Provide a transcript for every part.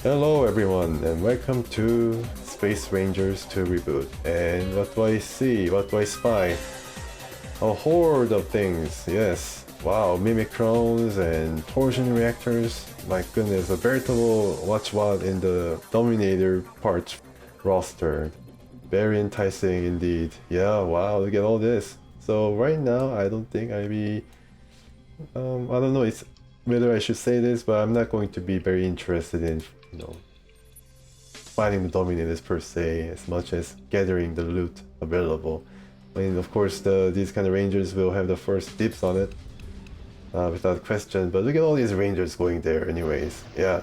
Hello everyone and welcome to Space Rangers to Reboot. And what do I see? What do I spy? A horde of things, yes. Wow, mimicrons and torsion reactors. My goodness, a veritable watch what in the Dominator parts roster. Very enticing indeed. Yeah, wow, look at all this. So right now, I don't think I be... I don't know it's whether I should say this, but I'm not going to be very interested in, fighting the Dominators per se, as much as gathering the loot available. I mean, of course, these kind of Rangers will have the first dibs on it, without question, but look at all these Rangers going there anyways, yeah.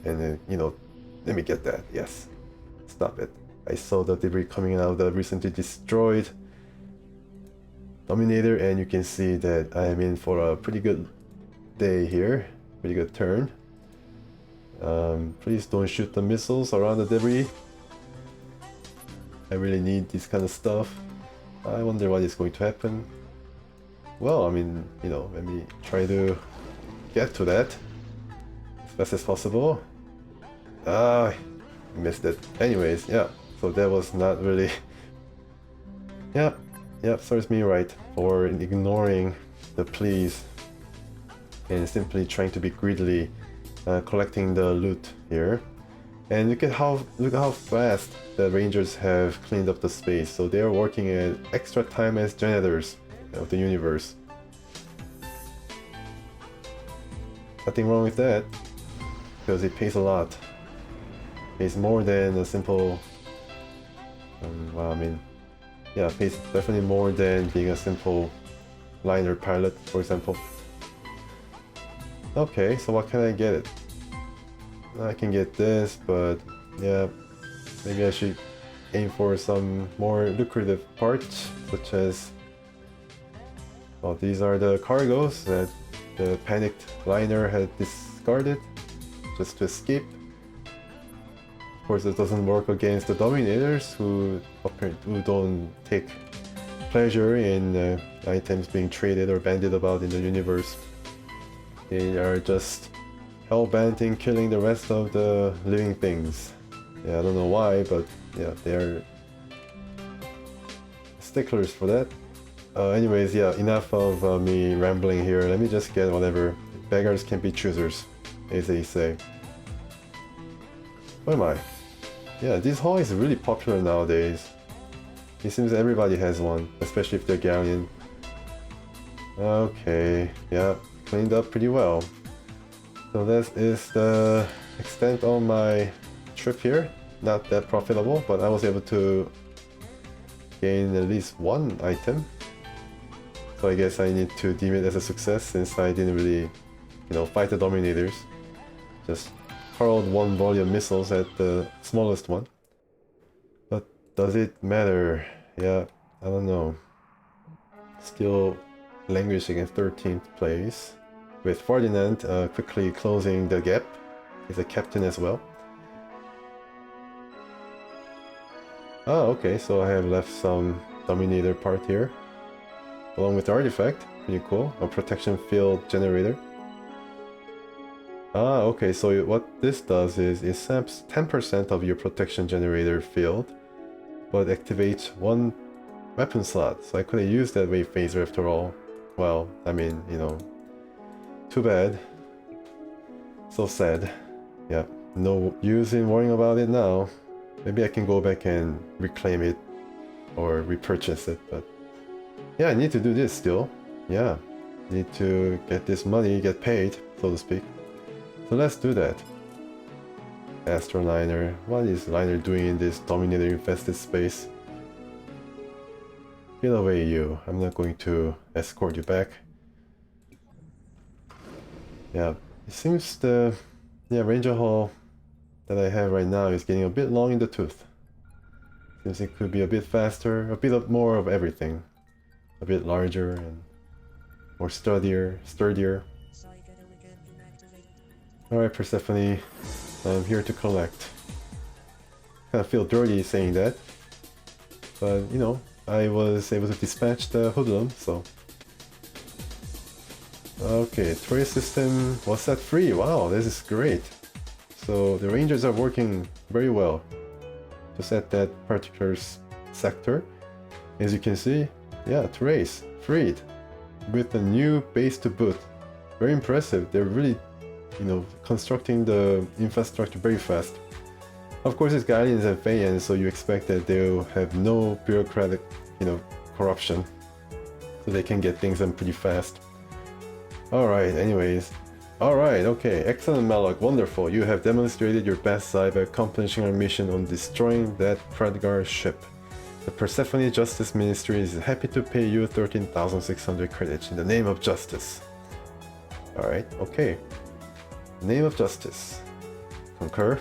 And then, let me get that, yes. Stop it. I saw the debris coming out of the recently destroyed Dominator, and you can see that I am in for a pretty good day here, pretty good turn. Please don't shoot the missiles around the debris. I really need this kind of stuff. I wonder what is going to happen. Well, I mean, let me try to get to that as fast as possible. I missed it. Anyways, yeah, so that was not really... Yep, serves me right for ignoring the pleas and simply trying to be greedily collecting the loot here. And look at how fast the Rangers have cleaned up the space. So they are working at extra time as janitors of the universe. Nothing wrong with that, because it pays a lot. It pays more than a simple... well, I mean, yeah, it pays definitely more than being a simple liner pilot, for example. Okay, so what can I get it? I can get this, but yeah, maybe I should aim for some more lucrative parts, such as... well, these are the cargoes that the panicked liner had discarded just to escape. Of course, it doesn't work against the Dominators, who don't take pleasure in items being traded or bandied about in the universe. They are just hell-bent in killing the rest of the living things. Yeah, I don't know why, but yeah, they're sticklers for that. Anyways, yeah, enough of me rambling here. Let me just get whatever. Beggars can be choosers, as they say. Where am I? Yeah, this hall is really popular nowadays. It seems everybody has one, especially if they're Galleon. Okay, yeah, cleaned up pretty well. So this is the extent of my trip here. Not that profitable, but I was able to gain at least one item. So I guess I need to deem it as a success, since I didn't really, fight the Dominators. Just hurled one volley of missiles at the smallest one. But does it matter? Yeah, I don't know. Still languishing in 13th place, with Ferdinand quickly closing the gap. He's a captain as well. Ah, okay, so I have left some Dominator part here, along with the artifact. Pretty cool. A protection field generator. Ah, okay, so what this does is it saps 10% of your protection generator field, but activates one weapon slot. So I couldn't use that wave phaser after all. Well, I mean, too bad. So sad. Yeah, no use in worrying about it now. Maybe I can go back and reclaim it or repurchase it, but yeah, I need to do this still. Yeah, need to get this money, get paid, so to speak. So let's do that. Astroliner. What is Liner doing in this Dominator-infested space? Get away, you. I'm not going to escort you back. Yeah, it seems the Ranger Hall that I have right now is getting a bit long in the tooth. Seems it could be a bit faster, a bit of more of everything. A bit larger and more sturdier. Alright, Persephone, I'm here to collect. Kind of feel dirty saying that, but I was able to dispatch the hoodlum, so... Okay, turret system was set free. Wow, this is great. So the Rangers are working very well to set that particular sector. As you can see, yeah, to race, freed, with a new base to boot. Very impressive. They're really, constructing the infrastructure very fast. Of course, it's Guardians and Feyens, so you expect that they'll have no bureaucratic, corruption. So they can get things done pretty fast. Alright, anyways. Alright, okay. Excellent, Maloch. Wonderful. You have demonstrated your best side by accomplishing our mission on destroying that Predgar ship. The Persephone Justice Ministry is happy to pay you 13,600 credits in the name of justice. Alright, okay. Name of justice. Concur.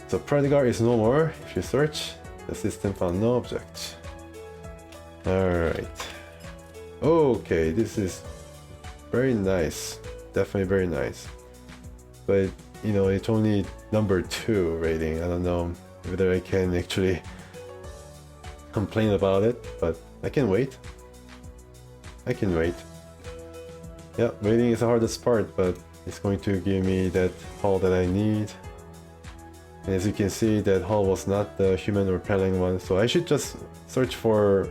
So Predgar is no more. If you search, the system found no object. Alright. Okay, this is very nice. Definitely very nice. But, it's only number 2 rating. I don't know whether I can actually complain about it, but I can wait. I can wait. Yeah, waiting is the hardest part, but it's going to give me that hull that I need. And as you can see, that hull was not the human or Peleng one, so I should just search for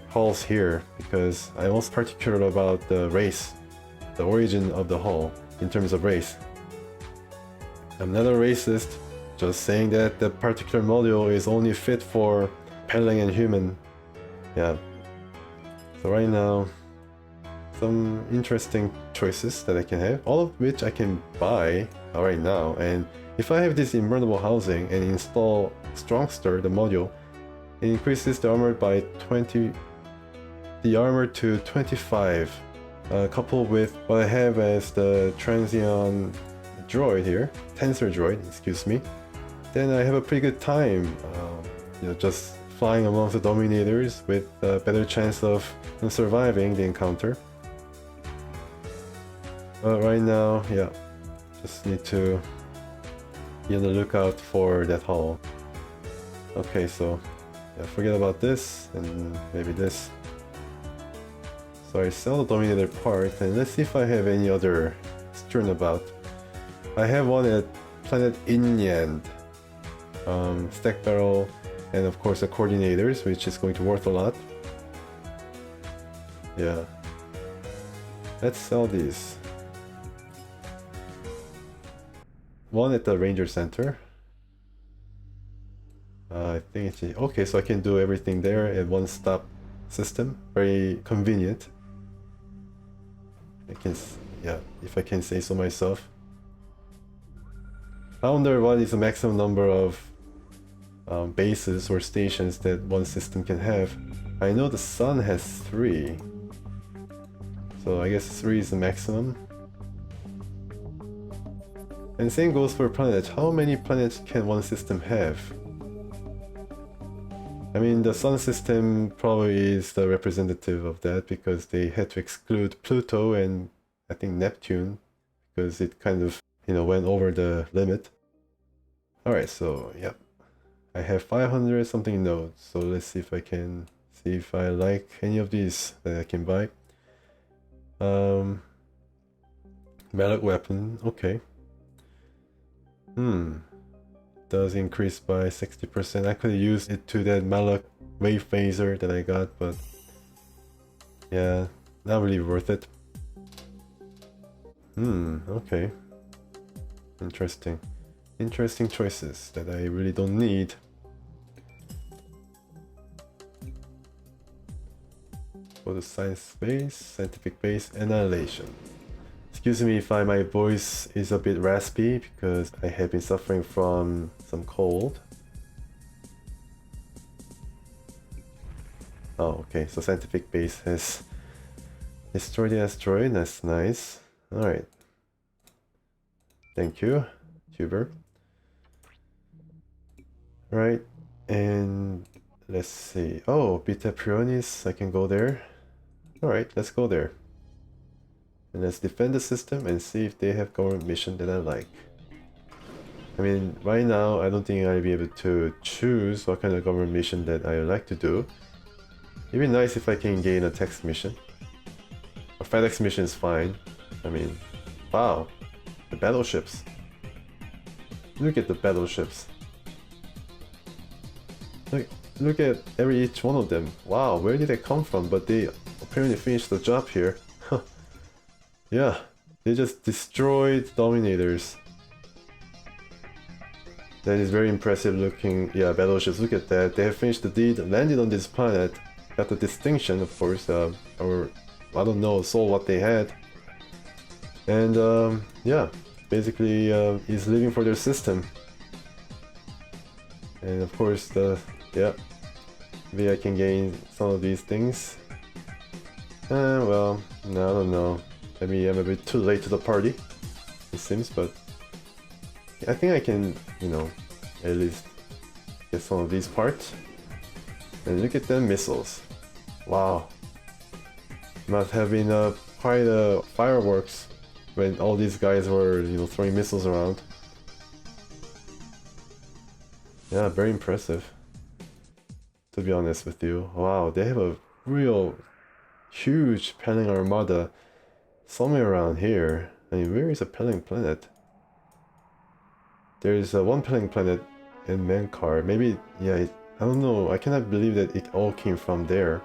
hulls here, because I'm most particular about the race, the origin of the hull in terms of race. I'm not a racist, just saying that the particular module is only fit for Peleng and human. Yeah. So right now, some interesting choices that I can have, all of which I can buy right now. And if I have this invulnerable housing and install Strongster, the module, it increases the armor by 20, the armor to 25, coupled with what I have as the transient droid here, tensor droid, excuse me. Then I have a pretty good time, just flying amongst the Dominators with a better chance of surviving the encounter. But right now, yeah, just need to be on the lookout for that hull. Okay, so yeah, forget about this and maybe this. So I sell the Dominator part, and let's see if I have any other strewn about. I have one at Planet Inyand, stack barrel, and of course the coordinators, which is going to worth a lot. Yeah. Let's sell these. One at the Ranger Center. I think it's okay, so I can do everything there in one stop system. Very convenient. I can, yeah, if I can say so myself. I wonder what is the maximum number of bases or stations that one system can have. I know the Sun has 3, so I guess 3 is the maximum. And same goes for planets. How many planets can one system have? I mean, the Sun system probably is the representative of that, because they had to exclude Pluto and I think Neptune, because it kind of, went over the limit. Alright, so yeah. I have 500 something nodes, so let's see if I can see if I like any of these that I can buy. Maloch weapon, okay. Does increase by 60%. I could use it to that Maloch wave phaser that I got, but yeah, not really worth it. Okay. Interesting. Interesting choices that I really don't need. Go to science base, scientific base, annihilation. Excuse me if my voice is a bit raspy, because I have been suffering from some cold. Oh, okay, so scientific base has destroyed the asteroid, that's nice. Alright. Thank you, Tuber. Right, and let's see. Oh, Vitta Pryonis, I can go there. Alright, let's go there. And let's defend the system and see if they have government mission that I like. I mean, right now, I don't think I'll be able to choose what kind of government mission that I like to do. It'd be nice if I can gain a text mission. A FedEx mission is fine. I mean, wow, the battleships. Look at the battleships. Look at each one of them. Wow, where did they come from? But they apparently finished the job here. Yeah, they just destroyed Dominators. That is very impressive looking, yeah, battleships. Look at that. They have finished the deed, landed on this planet, got the distinction, of course, or I don't know, saw what they had. And yeah, basically is living for their system. And of course, yeah, maybe I can gain some of these things. Well, no, I don't know. Maybe I'm a bit too late to the party, it seems, but I think I can, you know, at least get some of these parts. And look at them missiles. Wow. Must have been quite a fireworks when all these guys were, you know, throwing missiles around. Yeah, very impressive. To be honest with you. Wow, they have a real huge Peleng armada somewhere around here. I mean, where is a Peleng planet? There's one Peleng planet in Mencar. Maybe, yeah, I don't know. I cannot believe that it all came from there.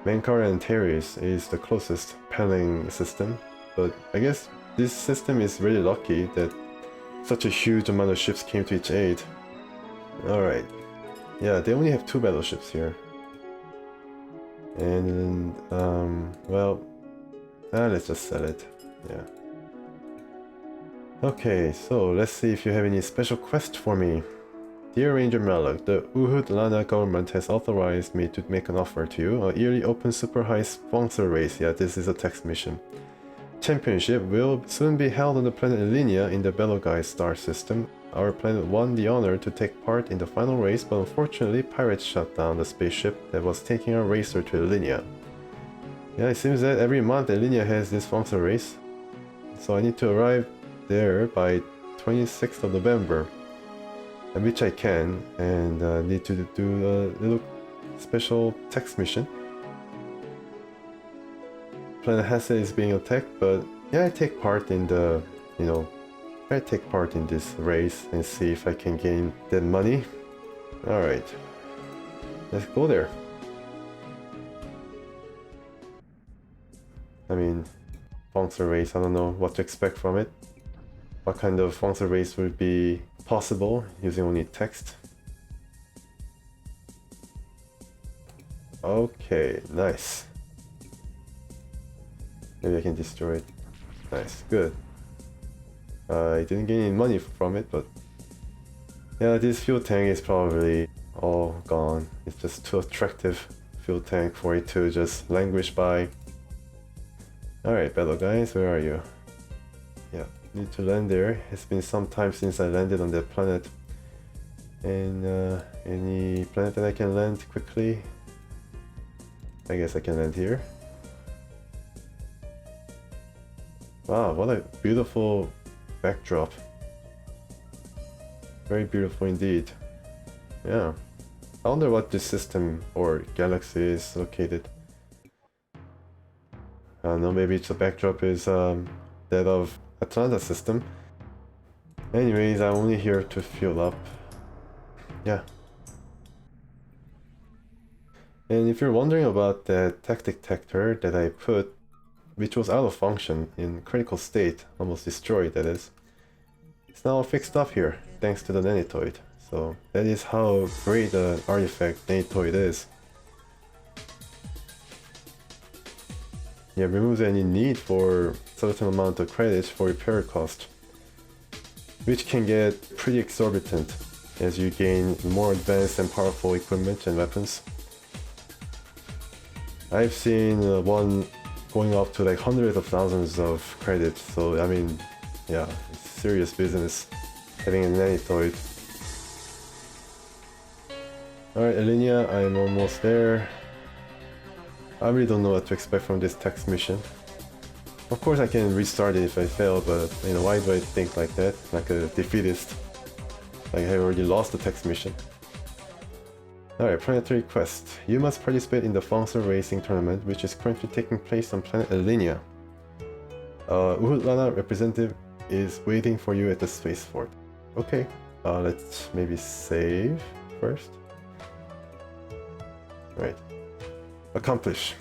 Mencar and Teres is the closest Peleng system, but I guess this system is really lucky that such a huge amount of ships came to its aid. Alright. Yeah, they only have 2 battleships here. And, well, let's just sell it. Yeah. Okay, so let's see if you have any special quest for me. Dear Ranger Maloch, the Uhudlana government has authorized me to make an offer to you. A yearly open super high foncer race. Yeah, this is a text mission. Championship will soon be held on the planet Elinia in the Betelgeuse star system. Our planet won the honor to take part in the final race, but unfortunately pirates shot down the spaceship that was taking our racer to Elinia. Yeah, it seems that every month Elinia has this foncer race. So I need to arrive there by 26th of November. And which I can, and need to do a little special text mission. Planet Hesse is being attacked, but yeah, I take part in the, you know, I take part in this race and see if I can gain that money. Alright, let's go there. I mean, foncer race, I don't know what to expect from it. What kind of foncer race would be possible using only text? Okay, nice. Maybe I can destroy it. Nice, good. I didn't gain any money from it, but yeah, this fuel tank is probably all gone. It's just too attractive fuel tank for it to just languish by. Alright, battle guys, where are you? Yeah, need to land there. It's been some time since I landed on that planet. And any planet that I can land quickly? I guess I can land here. Wow, what a beautiful backdrop. Very beautiful indeed. Yeah. I wonder what this system or galaxy is located. I don't know, maybe the backdrop is that of Atlanta system. Anyways, I'm only here to fuel up. Yeah. And if you're wondering about that tactic detector that I put, which was out of function, in critical state, almost destroyed that is, it's now fixed up here, thanks to the nanitoid. So that is how great an artifact nanitoid is. Yeah, removes any need for certain amount of credits for repair cost, which can get pretty exorbitant as you gain more advanced and powerful equipment and weapons. I've seen one going up to like hundreds of thousands of credits, so I mean, yeah, it's serious business having a nanitoid. Alright, Elinia, I'm almost there. I really don't know what to expect from this text mission. Of course I can restart it if I fail, but you know, why do I think like that? Like a defeatist. Like I already lost the text mission. Alright, planetary quest. You must participate in the foncer racing tournament, which is currently taking place on planet Elinia. Uhudlana representative is waiting for you at the spaceport. Okay, let's maybe save first. Right. Accomplish.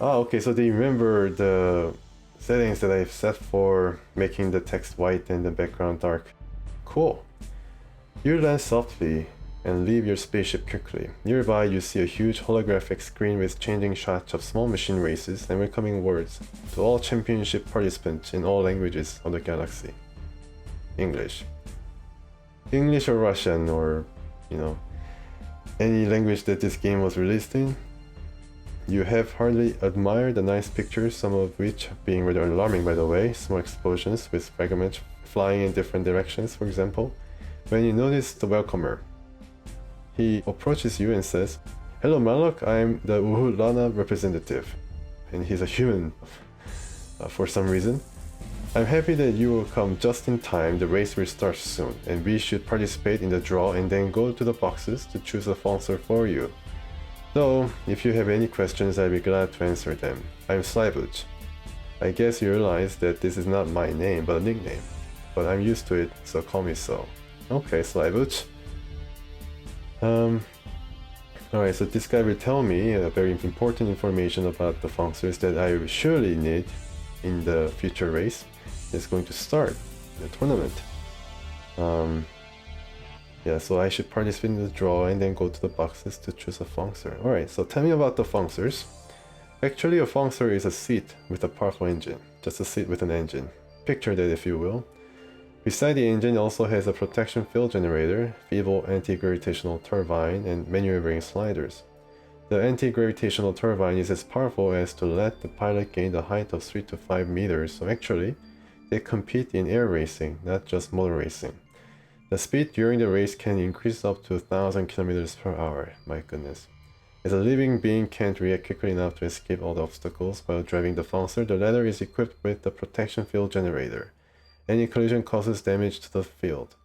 Ah, okay, so they remember the settings that I've set for making the text white and the background dark. Cool. You land softly and leave your spaceship quickly. Nearby, you see a huge holographic screen with changing shots of small machine races and welcoming words to all championship participants in all languages of the galaxy. English. English or Russian or, you know, any language that this game was released in. You have hardly admired the nice pictures, some of which being rather alarming by the way, small explosions with fragments flying in different directions, for example, when you notice the welcomer. He approaches you and says, "Hello Maloch, I'm the Uhudlana representative." And he's a human for some reason. "I'm happy that you will come just in time. The race will start soon, and we should participate in the draw and then go to the boxes to choose a foncer for you. So, if you have any questions, I'll be glad to answer them. I'm Slyboots. I guess you realize that this is not my name, but a nickname. But I'm used to it, so call me so." Okay, Slyboots. Alright, so this guy will tell me very important information about the foncers that I will surely need in the future race. It's going to start the tournament. Yeah, so I should participate in the draw and then go to the boxes to choose a foncer. Alright, so tell me about the foncers. Actually, a foncer is a seat with a powerful engine. Just a seat with an engine. Picture that if you will. Beside the engine also has a protection field generator, feeble anti-gravitational turbine, and maneuvering sliders. The anti-gravitational turbine is as powerful as to let the pilot gain the height of 3 to 5 meters, so actually, they compete in air racing, not just motor racing. The speed during the race can increase up to 1,000 kilometers per hour. My goodness. As a living being can't react quickly enough to escape all the obstacles while driving the foncer, the latter is equipped with the protection field generator. Any collision causes damage to the field.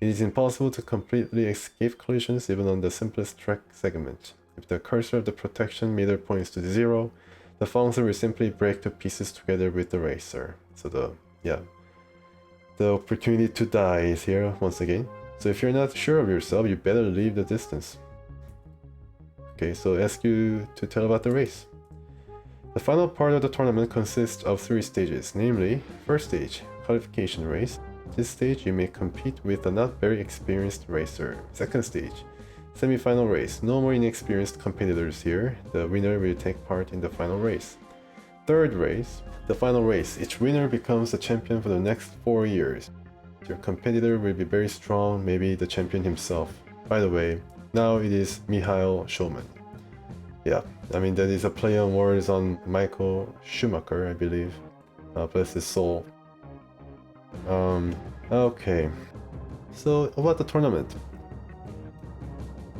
It is impossible to completely escape collisions even on the simplest track segment. If the cursor of the protection meter points to 0, the foncer will simply break to pieces together with the racer. So the opportunity to die is here once again. So if you're not sure of yourself, you better leave the distance. Okay, so ask you to tell about the race. The final part of the tournament consists of 3 stages, namely, first stage, qualification race. This stage you may compete with a not very experienced racer. Second stage, semi-final race. No more inexperienced competitors here. The winner will take part in the final race. Third race, the final race. Each winner becomes a champion for the next 4 years. Your competitor will be very strong, maybe the champion himself. By the way, now it is Mikhael Shulman. Yeah, I mean that is a play on words on Mikhael Schumacher, I believe. Bless his soul. Okay. So about the tournament.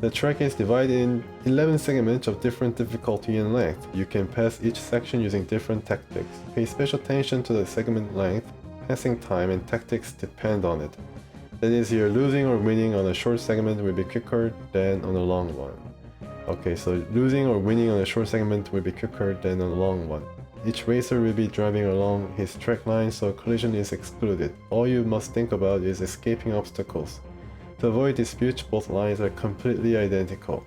The track is divided in 11 segments of different difficulty and length. You can pass each section using different tactics. Pay special attention to the segment length. Passing time and tactics depend on it. That is, you're losing or winning on a short segment will be quicker than on a long one. Okay, so losing or winning on a short segment will be quicker than on a long one. Each racer will be driving along his track line, so collision is excluded. All you must think about is escaping obstacles. To avoid disputes, both lines are completely identical.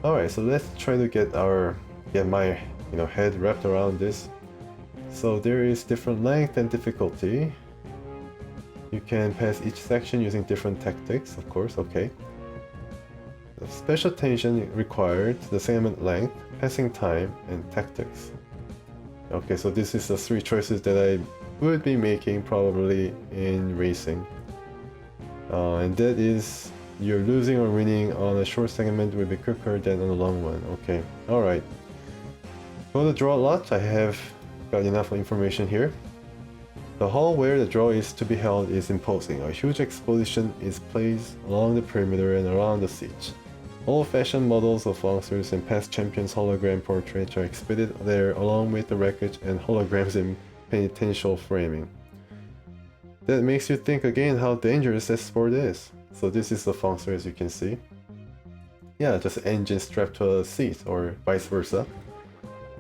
Alright, so let's try to get my head wrapped around this. So there is different length and difficulty. You can pass each section using different tactics, of course, okay. Special attention required to the segment length, passing time, and tactics. Okay, so this is the 3 choices that I would be making probably in racing. And that is, you're losing or winning on a short segment will be quicker than on a long one. Okay, alright. For the draw lot, I have got enough information here. The hall where the draw is to be held is imposing. A huge exposition is placed along the perimeter and around the seats. Old-fashioned models of foncers and past champions' hologram portraits are exhibited there along with the wreckage and holograms in penitential framing. That makes you think again how dangerous this sport is. So this is the foncer as you can see. Yeah, just an engine strapped to a seat or vice versa.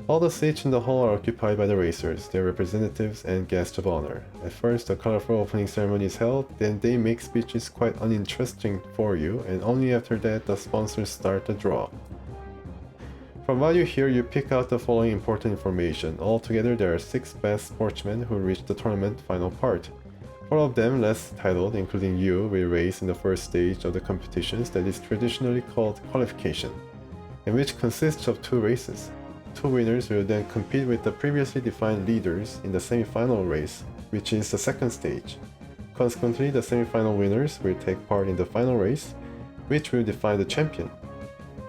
All the seats in the hall are occupied by the racers, their representatives, and guests of honor. At first, a colorful opening ceremony is held, then they make speeches quite uninteresting for you, and only after that the sponsors start the draw. From what you hear, you pick out the following important information. Altogether, there are 6 best sportsmen who reach the tournament final part. 4 of them, less titled, including you, will race in the first stage of the competitions that is traditionally called qualification, and which consists of 2 races. 2 winners will then compete with the previously defined leaders in the semi-final race, which is the second stage. Consequently, the semi-final winners will take part in the final race, which will define the champion.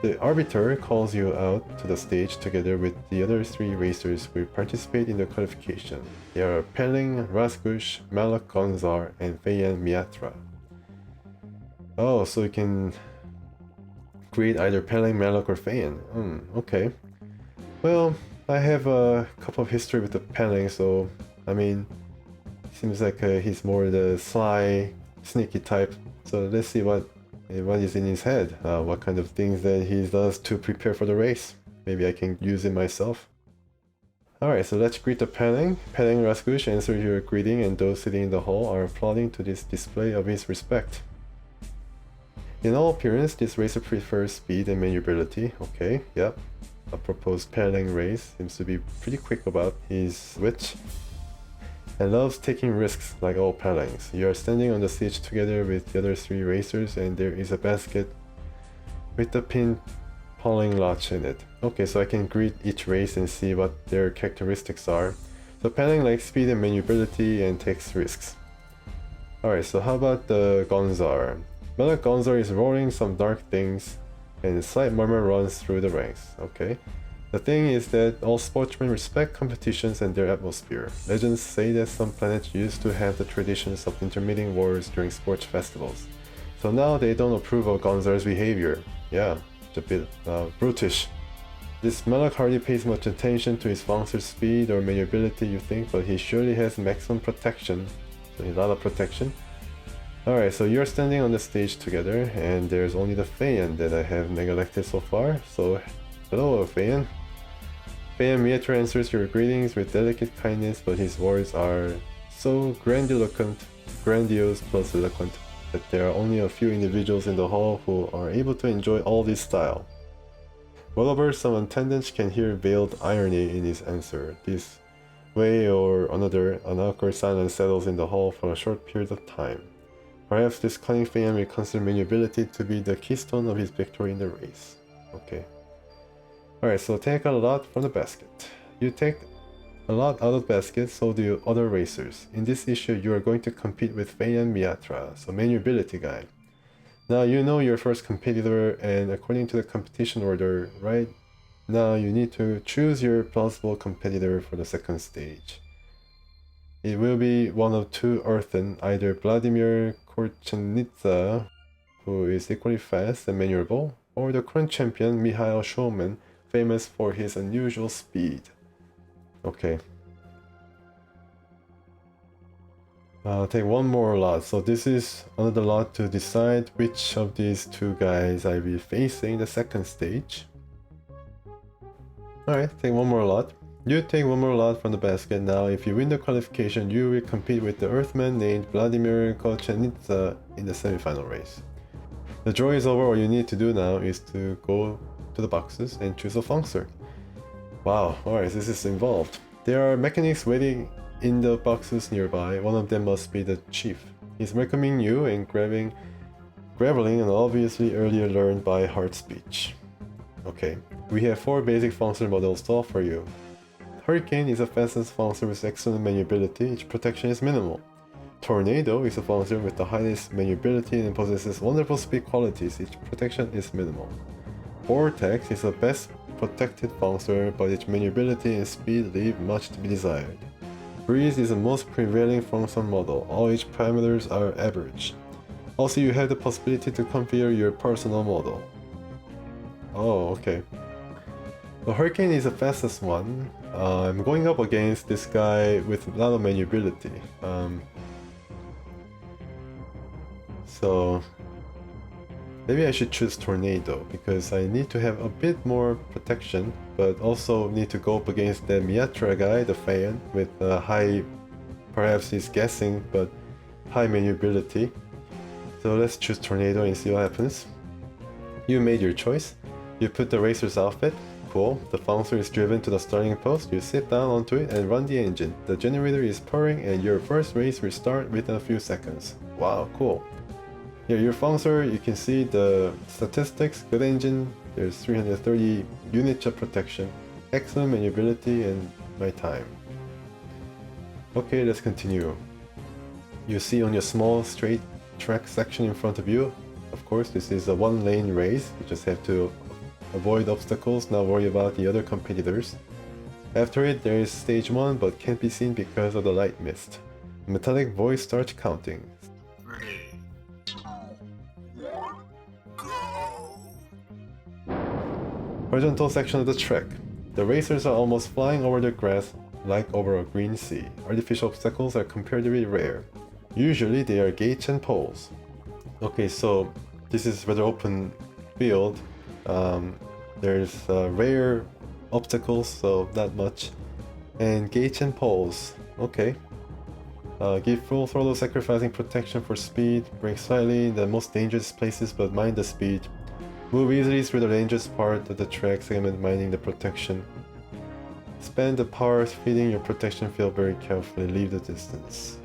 The arbiter calls you out to the stage together with the other 3 racers who will participate in the qualification. They are Peleng, Rasgush, Maloch, and Feyan Miatra. Oh, so you can create either Peleng, Maloch, or Feyan. Okay. Well, I have a couple of history with the Peleng, so I mean, seems like he's more the sly, sneaky type. So let's see what is in his head, what kind of things that he does to prepare for the race. Maybe I can use it myself. Alright, so let's greet the Peleng. Peleng Rasgush answers your greeting, and those sitting in the hall are applauding to this display of his respect. In all appearance, this racer prefers speed and maneuverability. Okay, yep. A proposed Peleng race seems to be pretty quick about his witch, and loves taking risks like all Pelengs. You are standing on the stage together with the other 3 racers, and there is a basket with the pin Peleng latch in it. Okay, so I can greet each race and see what their characteristics are. So Peleng likes speed and maneuverability and takes risks. Alright, so how about the Gonzar? Maloch Gonzar is roaring some dark things, and a slight murmur runs through the ranks. Okay. The thing is that all sportsmen respect competitions and their atmosphere. Legends say that some planets used to have the traditions of intermittent wars during sports festivals. So now they don't approve of Gonzar's behavior. Yeah, it's a bit brutish. This Maloch hardly pays much attention to his foncer speed or maneuverability, you think, but he surely has maximum protection. So a lot of protection. Alright, so you're standing on the stage together, and there's only the Feyan that I have neglected so far, so hello Feyan. Feyan Mietra answers your greetings with delicate kindness, but his words are so grandiose plus eloquent, that there are only a few individuals in the hall who are able to enjoy all this style. Moreover, some attendants can hear veiled irony in his answer. This way or another, an awkward silence settles in the hall for a short period of time. Perhaps this cunning Feyan will consider maneuverability to be the keystone of his victory in the race. Okay. Alright, so take a lot from the basket. You take a lot out of the basket, so do other racers. In this issue, you are going to compete with Feyan Miatra, so maneuverability guy. Now you know your first competitor, and according to the competition order, right now you need to choose your plausible competitor for the second stage. It will be one of 2 Earthen, either Vladimir Korchenitsa, who is equally fast and maneuverable, or the current champion Mikhael Shulman, famous for his unusual speed. Okay. Take one more lot. So this is another lot to decide which of these 2 guys I will be facing in the second stage. Alright, take one more lot. You take one more lot from the basket. Now, if you win the qualification, you will compete with the Earthman named Vladimir Korchenitsa in the semi-final race. The draw is over. All you need to do now is to go to the boxes and choose a foncer. Wow, alright, this is involved. There are mechanics waiting in the boxes nearby. One of them must be the chief. He's welcoming you and graveling an obviously earlier learned by heart speech. Okay, we have 4 basic foncer models to offer you. Hurricane is a fastest foncer with excellent maneuverability, its protection is minimal. Tornado is a foncer with the highest maneuverability and possesses wonderful speed qualities, its protection is minimal. Vortex is the best protected foncer, but its maneuverability and speed leave much to be desired. Breeze is the most prevailing foncer model, all its parameters are average. Also, you have the possibility to configure your personal model. Oh, okay. The Hurricane is the fastest one. I'm going up against this guy with a lot of maneuverability. So Maybe I should choose Tornado, because I need to have a bit more protection, but also need to go up against the Miatra guy, the fan, with high, perhaps he's guessing, but high maneuverability. So let's choose Tornado and see what happens. You made your choice. You put the racer's outfit. Cool. The foncer is driven to the starting post. You sit down onto it and run the engine. The generator is purring and your first race will start within a few seconds. Wow, cool. Here, your foncer, you can see the statistics. Good engine. There's 330 units of protection. Excellent maneuverability and my time. Okay, let's continue. You see on your small straight track section in front of you. Of course, this is a one-lane race. You just have to avoid obstacles, not worry about the other competitors. After it, there is stage 1, but can't be seen because of the light mist. A metallic voice starts counting. 3, 2, 1, go! Horizontal section of the track. The racers are almost flying over the grass like over a green sea. Artificial obstacles are comparatively rare. Usually they are gates and poles. Okay, so this is rather open field. There's rare obstacles, so not much. And gates and poles. Okay. Give full throttle, sacrificing protection for speed. Brake slightly in the most dangerous places, but mind the speed. Move easily through the dangerous part of the track segment, minding the protection. Spend the power feeding your protection field very carefully. Leave the distance.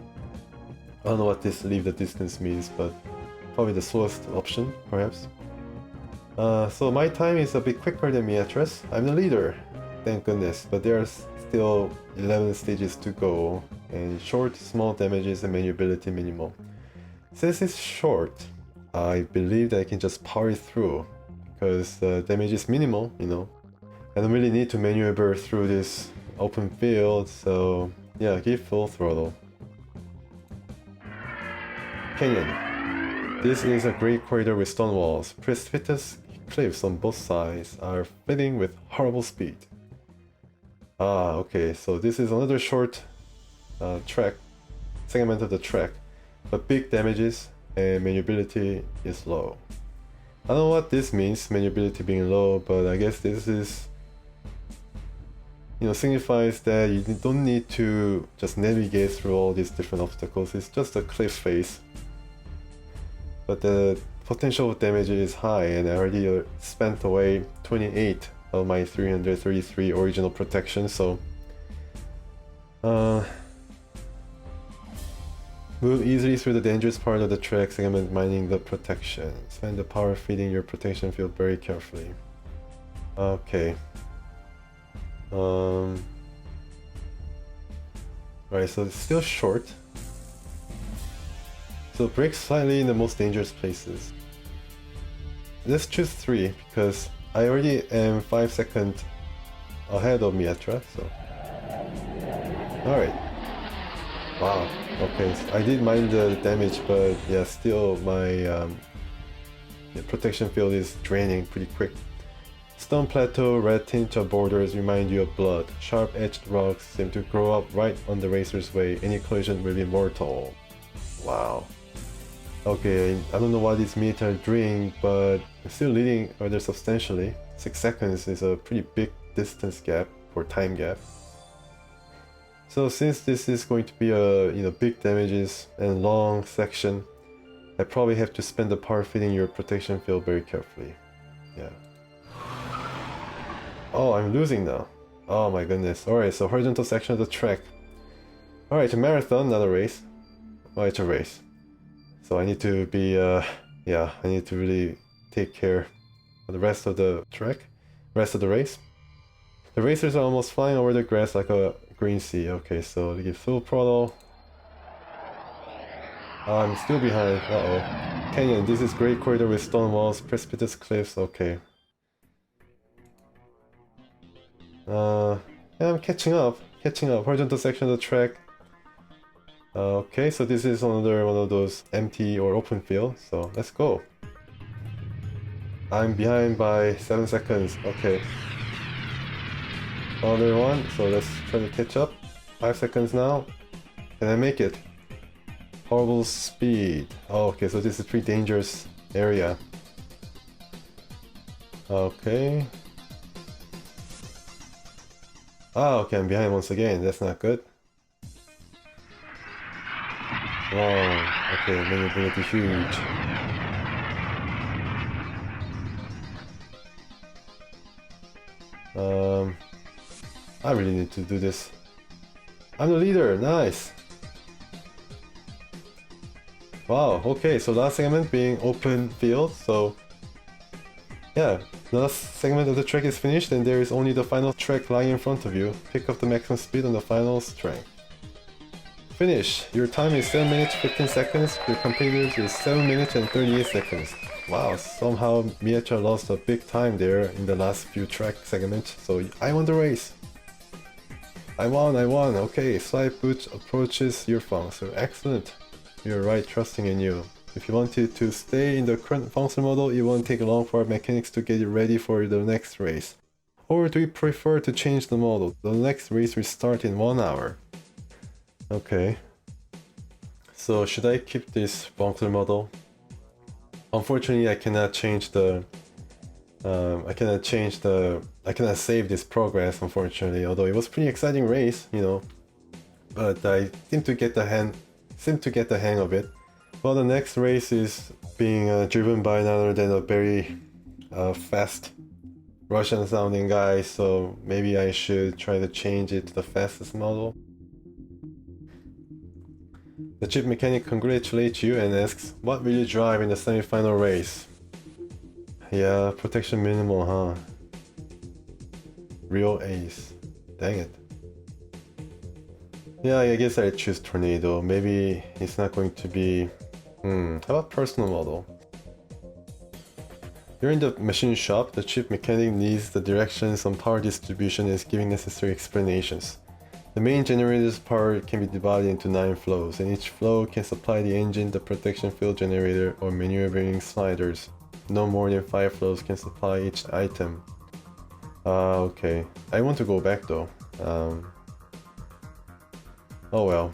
I don't know what this leave the distance means, but probably the slowest option, perhaps. So my time is a bit quicker than Miatra's. I'm the leader, thank goodness, but there are still 11 stages to go, and short, small damages and maneuverability minimal. Since it's short, I believe that I can just power it through, because damage is minimal, you know. I don't really need to maneuver through this open field, so yeah, give full throttle. Canyon. This is a great corridor with stone walls. Precipitous cliffs on both sides are filling with horrible speed. Ah, okay, so this is another short track, segment of the track, but big damages and maneuverability is low. I don't know what this means, maneuverability being low, but I guess this is, you know, signifies that you don't need to just navigate through all these different obstacles. It's just a cliff face. But the potential damage is high, and I already spent away 28 of my 333 original protection, so move easily through the dangerous part of the track segment, minding the protection. Spend the power feeding your protection field very carefully. Okay. Right, so it's still short. So brake slightly in the most dangerous places. Let's choose 3 because I already am 5 seconds ahead of Miatra, so. Alright. Wow, okay, so I did mind the damage, but yeah, still my protection field is draining pretty quick. Stone plateau, red tinge of borders remind you of blood. Sharp-edged rocks seem to grow up right on the racer's way. Any collision will be mortal. Wow. Okay, I don't know what this meter are doing, but I'm still leading rather substantially. 6 seconds is a pretty big distance gap or time gap. So since this is going to be a big damages and long section, I probably have to spend the power feeding your protection field very carefully. Yeah. Oh, I'm losing now. Oh my goodness. Alright, so horizontal section of the track. Alright, a marathon, not a race. Oh, it's a race. So I need to be, I need to really take care of the rest of the track, rest of the race. The racers are almost flying over the grass like a green sea. Okay, so to give full throttle. I'm still behind. Uh-oh. Canyon, this is great corridor with stone walls, precipitous cliffs. Okay. Yeah, I'm catching up. Horizontal section of the track. Okay, so this is another one of those empty or open field, so let's go. I'm behind by 7 seconds. Okay. Another one, so let's try to catch up. 5 seconds now. Can I make it? Horrible speed. Oh, okay, so this is a pretty dangerous area. Okay. Ah, okay, I'm behind once again. That's not good. Wow. Okay, maneuverability huge. I really need to do this. I'm the leader. Nice. Wow. Okay, so last segment being open field. So yeah, the last segment of the track is finished, and there is only the final track lying in front of you. Pick up the maximum speed on the final strength. Finish! Your time is 7 minutes 15 seconds, your competitors is 7 minutes and 38 seconds. Wow, somehow Miacha lost a big time there in the last few track segments, so I won the race! I won! Okay, Slyboots approaches your foncer. Excellent! You're right, trusting in you. If you wanted to stay in the current foncer model, it won't take long for our mechanics to get you ready for the next race. Or do you prefer to change the model? The next race will start in 1 hour. Okay. So should I keep this foncer model? Unfortunately, I cannot change the... I cannot save this progress, unfortunately, although it was a pretty exciting race, you know. But I seem to get the hang of it. Well, the next race is being driven by none other than a very fast Russian sounding guy, so maybe I should try to change it to the fastest model. The chief mechanic congratulates you and asks, what will you drive in the semi-final race? Yeah, protection minimal, huh? Real ace. Dang it. Yeah, I guess I choose Tornado. Maybe it's not going to be... how about personal model? You're in the machine shop. The chief mechanic needs the directions on power distribution and is giving necessary explanations. The main generator's power can be divided into 9 flows, and each flow can supply the engine, the protection field generator, or maneuvering sliders. No more than 5 flows can supply each item. Okay. I want to go back though. Oh well.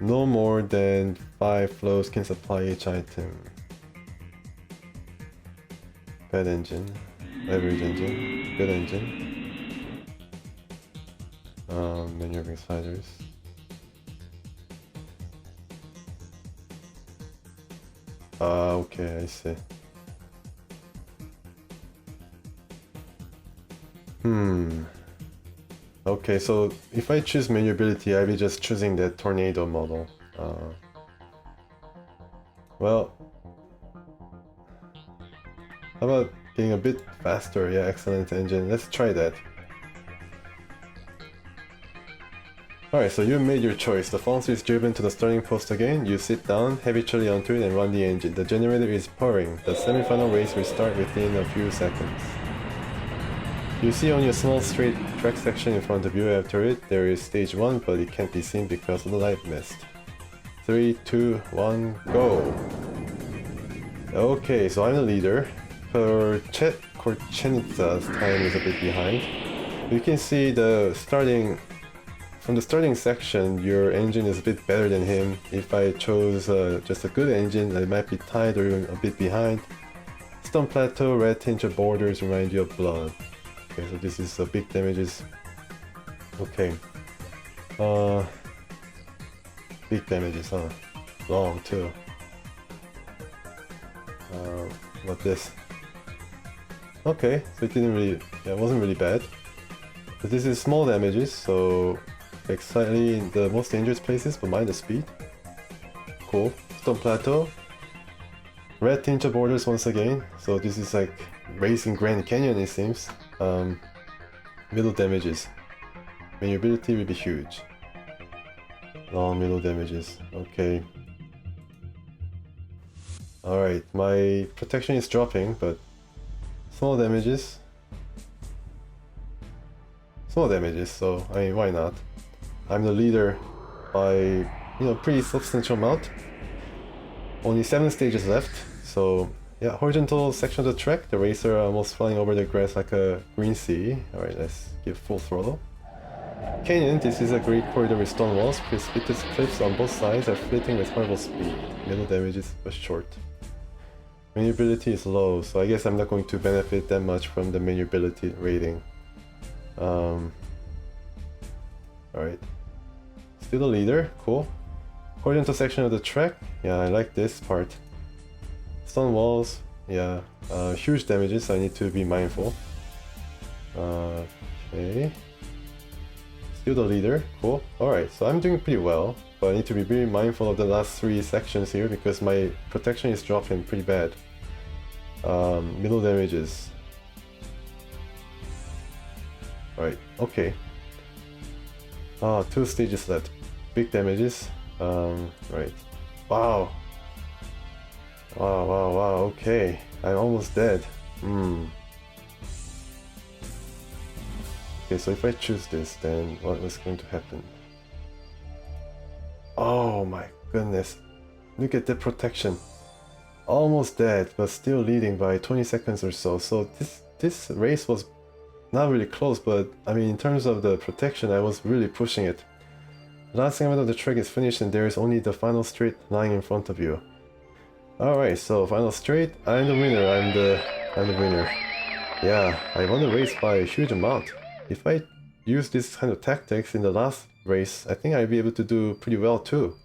No more than 5 flows can supply each item. Bad engine. Average engine. Good engine. Maneuvering sliders. Okay, I see. Okay, so if I choose Manueverability, I'll be just choosing that Tornado model. Well, how about getting a bit faster? Yeah, excellent engine. Let's try that. Alright, so you made your choice. The foncer is driven to the starting post again. You sit down, habitually onto it, and run the engine. The generator is purring. The semi-final race will start within a few seconds. You see only a small straight track section in front of you. After it, there is stage 1, but it can't be seen because of the light mist. 3, 2, 1, go! Okay, so I'm the leader. Chet Korchenitsa's time is a bit behind. You can see from the starting section, your engine is a bit better than him. If I chose just a good engine, I might be tied or even a bit behind. Stone plateau, red tinge of borders remind you of blood. Okay, so this is big damages. Okay. Big damages, huh? Long too. What this? Okay, so it wasn't really bad. But this is small damages, so like slightly in the most dangerous places, but mind the speed. Cool. Stone plateau. Red tinge of borders once again. So this is like racing Grand Canyon, it seems. Middle damages. Maneeuverability will be huge. Long middle damages. Okay. Alright, my protection is dropping, but small damages. Small damages, so I mean, why not? I'm the leader by, pretty substantial amount. Only 7 stages left, so yeah, horizontal section of the track, the racer almost flying over the grass like a green sea. Alright, let's give full throttle. Canyon, this is a great corridor with stone walls. Precipitous cliffs on both sides are flitting with horrible speed. Middle damages was short. Manueverability is low, so I guess I'm not going to benefit that much from the manueverability rating. Alright. Still the leader, cool. Horizontal section of the track, yeah, I like this part. Stone walls, yeah, huge damages, so I need to be mindful. Okay. Still the leader, cool. Alright, so I'm doing pretty well, but I need to be very mindful of the last 3 sections here because my protection is dropping pretty bad. Middle damages. Alright, okay. 2 stages left. Big damages. Right. Wow. Wow, okay. I'm almost dead. Okay, so if I choose this, then what was going to happen? Oh my goodness. Look at the protection. Almost dead, but still leading by 20 seconds or so. So this race was not really close, but I mean, in terms of the protection, I was really pushing it. The last segment of the track is finished and there is only the final straight lying in front of you. Alright, so final straight, I'm the winner, I'm the winner. Yeah, I won the race by a huge amount. If I use this kind of tactics in the last race, I think I'll be able to do pretty well too.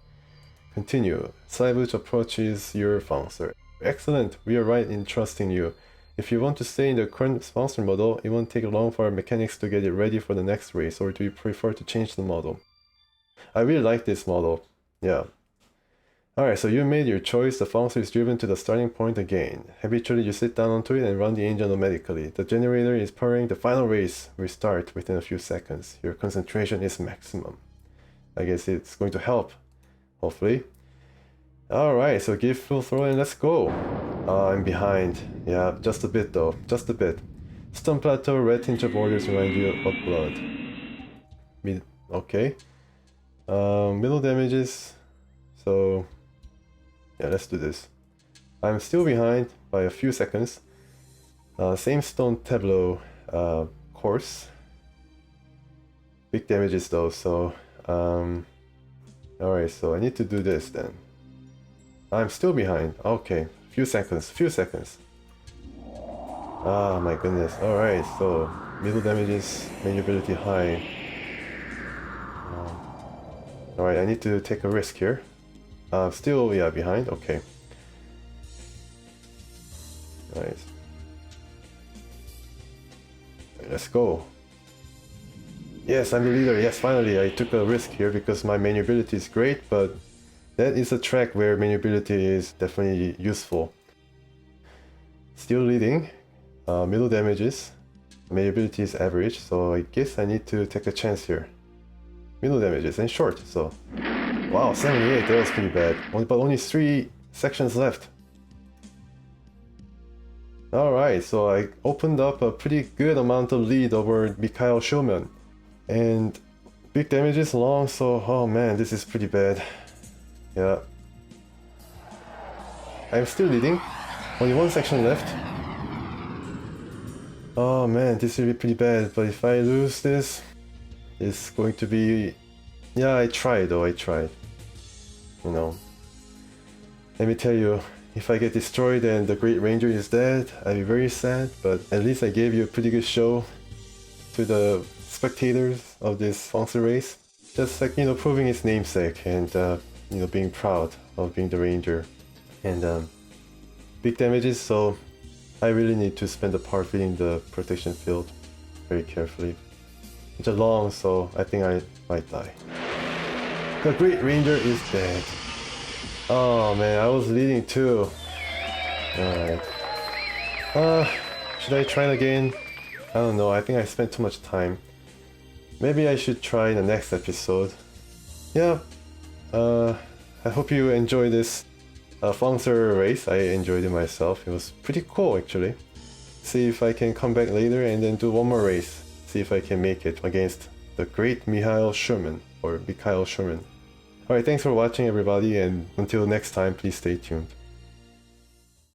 Continue. Slyboots approaches your foncer. Excellent, we are right in trusting you. If you want to stay in the current sponsor model, it won't take long for our mechanics to get it ready for the next race, or do you prefer to change the model? I really like this model, yeah. Alright, so you made your choice. The foncer is driven to the starting point again. Habitually, you sit down onto it and run the engine automatically. The generator is purring. The final race will start within a few seconds. Your concentration is maximum. I guess it's going to help, hopefully. Alright, so give full throw and let's go. I'm behind. Yeah, just a bit though, just a bit. Stone plateau, red tinge of borders remind you of blood. Okay. Middle damages. So yeah, let's do this. I'm still behind by a few seconds. Same stone tableau course. Big damages though, so alright, so I need to do this then. I'm still behind. Okay, few seconds. Ah, my goodness. Alright, so middle damages, manueverability high. Alright, I need to take a risk here. Still, yeah, behind. Okay. Alright. Let's go. Yes, I'm the leader. Yes, finally, I took a risk here because my manueverability is great, but that is a track where manueverability is definitely useful. Still leading. Middle damages. Manueverability is average, so I guess I need to take a chance here. Middle damages and short, so... Wow, 78, that was pretty bad. But only 3 sections left. Alright, so I opened up a pretty good amount of lead over Mikhael Shulman. And big damages long, so oh man, this is pretty bad. Yeah. I'm still leading. Only 1 section left. Oh man, this will be pretty bad, but if I lose this, it's going to be... Yeah, I tried though, I tried. You know. Let me tell you, if I get destroyed and the Great Ranger is dead, I'll be very sad, but at least I gave you a pretty good show to the spectators of this foncer race. Just like, you know, proving its namesake and, you know, being proud of being the Ranger. And, big damages, so I really need to spend the part filling the protection field very carefully. It's a long, so I think I might die. The Great Ranger is dead. Oh man, I was leading too. Alright. Should I try it again? I don't know, I think I spent too much time. Maybe I should try in the next episode. Yeah, I hope you enjoy this foncer race. I enjoyed it myself. It was pretty cool actually. See if I can come back later and then do one more race. See if I can make it against the great Mikhael Shulman, or Mikhael Shulman. Alright, thanks for watching everybody, and until next time, please stay tuned.